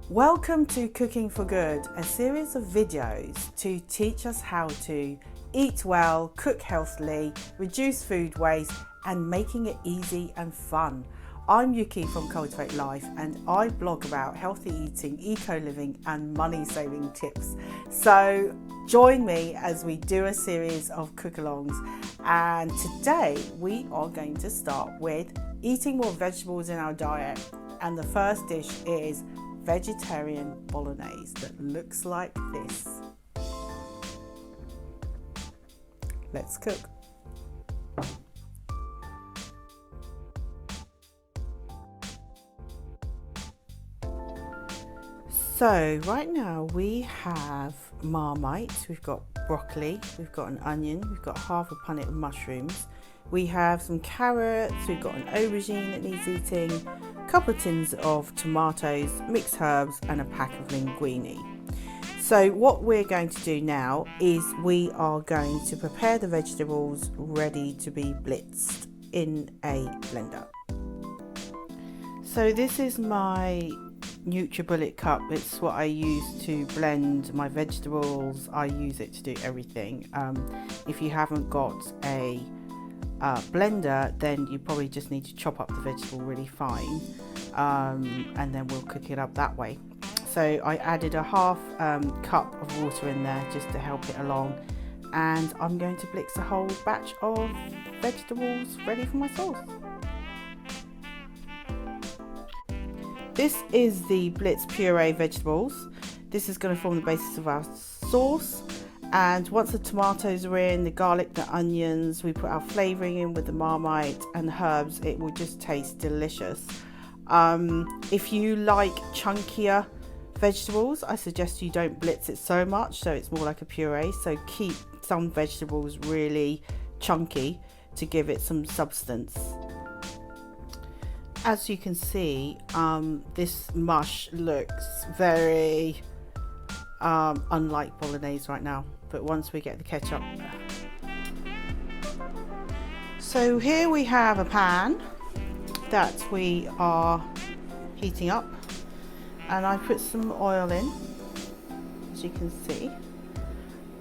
Welcome to Cooking for Good, a series of videos to teach us how to eat well, cook healthily, reduce food waste and making it easy and fun. I'm Yuki from Cultivate Life and I blog about healthy eating, eco-living and money-saving tips. So join me as we do a series of cook-alongs, and today we are going to start with eating more vegetables in our diet, and the first dish is vegetarian bolognese that looks like this. Let's cook. So right now we have Marmite, we've got broccoli, we've got an onion, we've got half a punnet of mushrooms, we have some carrots, we've got an aubergine that needs eating, a couple of tins of tomatoes, mixed herbs and a pack of linguine. So what we're going to do now is we are going to prepare the vegetables ready to be blitzed in a blender. So this is my NutriBullet cup. It's what I use to blend my vegetables. I use it to do everything. If you haven't got a blender, then you probably just need to chop up the vegetable really fine, and then we'll cook it up that way. So I added a half cup of water in there just to help it along, and I'm going to blitz a whole batch of vegetables ready for my sauce. This is the Blitz puree vegetables. This is going to form the basis of our sauce. And once the tomatoes are in, the garlic, the onions, we put our flavouring in with the Marmite and herbs, it will just taste delicious. If you like chunkier vegetables, I suggest you don't blitz it so much, so it's more like a puree. So keep some vegetables really chunky to give it some substance. As you can see, this mush looks very unlike bolognese right now, but once we get the ketchup. So here we have a pan that we are heating up, and I put some oil in, as you can see,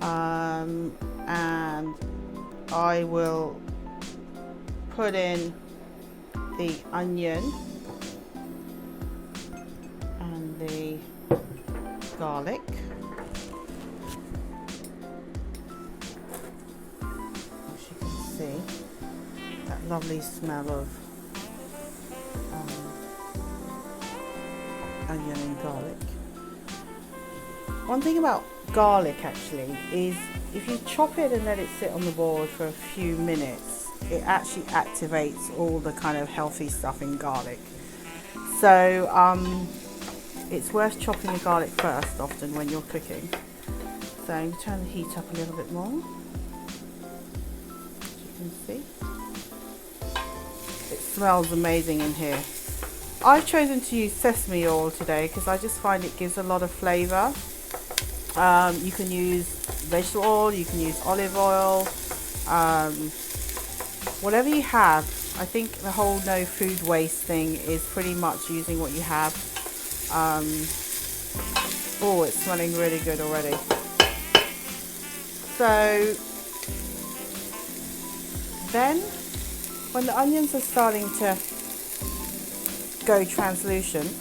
and I will put in the onion and the garlic. As you can see, that lovely smell of onion and garlic. One thing about garlic actually is if you chop it and let it sit on the board for a few minutes, it actually activates all the kind of healthy stuff in garlic. So it's worth chopping the garlic first often when you're cooking. So I'm going to turn the heat up a little bit more, as you can see. It smells amazing in here. I've chosen to use sesame oil today because I just find it gives a lot of flavour. You can use vegetable oil, you can use olive oil, whatever you have. I think the whole no food waste thing is pretty much using what you have. Oh, it's smelling really good already. So then when the onions are starting to go translucent,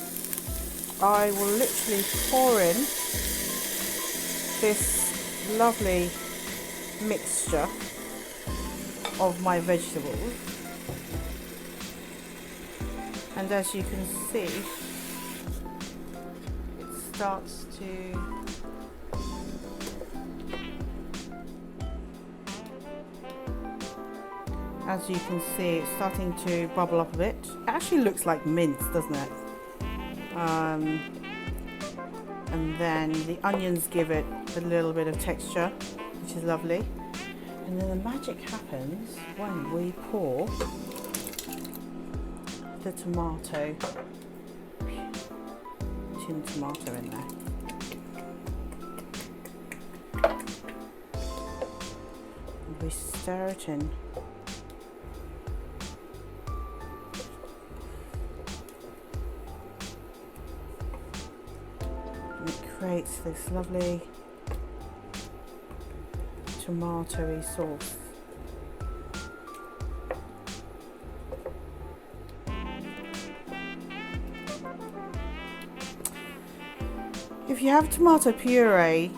I will literally pour in this lovely mixture of my vegetables, and as you can see, it starts to it's starting to bubble up a bit. It actually looks like mince, doesn't it? And then the onions give it a little bit of texture, which is lovely. And then the magic happens when we pour the tomato, tin tomato in there. And we stir it in. creates this lovely tomatoey sauce. If you have tomato puree,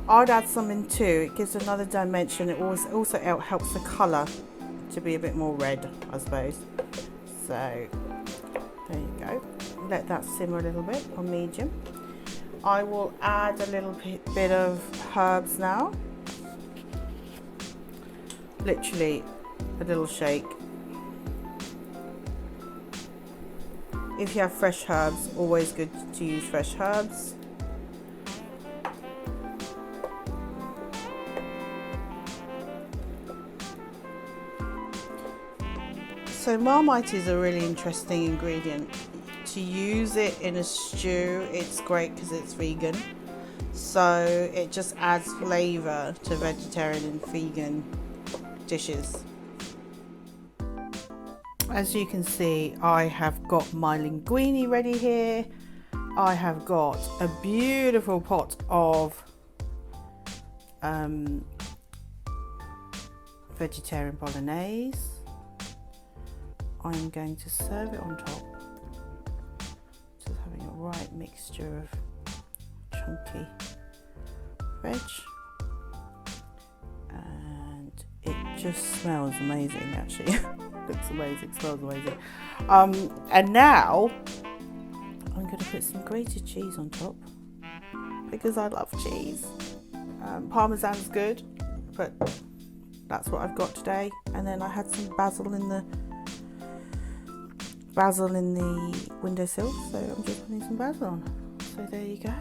I'd add some in too. It gives another dimension. It also helps the colour to be a bit more red, I suppose. So there you go. Let that simmer a little bit on medium. I will add a little bit of herbs now. Literally a little shake. If you have fresh herbs, always good to use fresh herbs. So Marmite is a really interesting ingredient. To use it in a stew, it's great because it's vegan. So it just adds flavour to vegetarian and vegan dishes. As you can see, I have got my linguine ready here. I have got a beautiful pot of vegetarian bolognese. I'm going to serve it on top. Just having a right mixture of chunky veg. And it just smells amazing actually. Looks amazing, smells amazing. And now I'm going to put some grated cheese on top because I love cheese. Parmesan's good, but that's what I've got today. And then I had some basil in the windowsill, so I'm just putting some basil on. So there you go,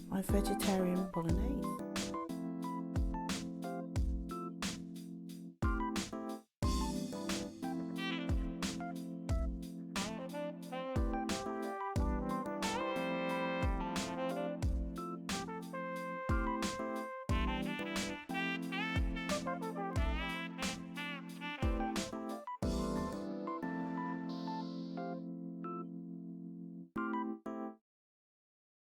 my vegetarian bolognese.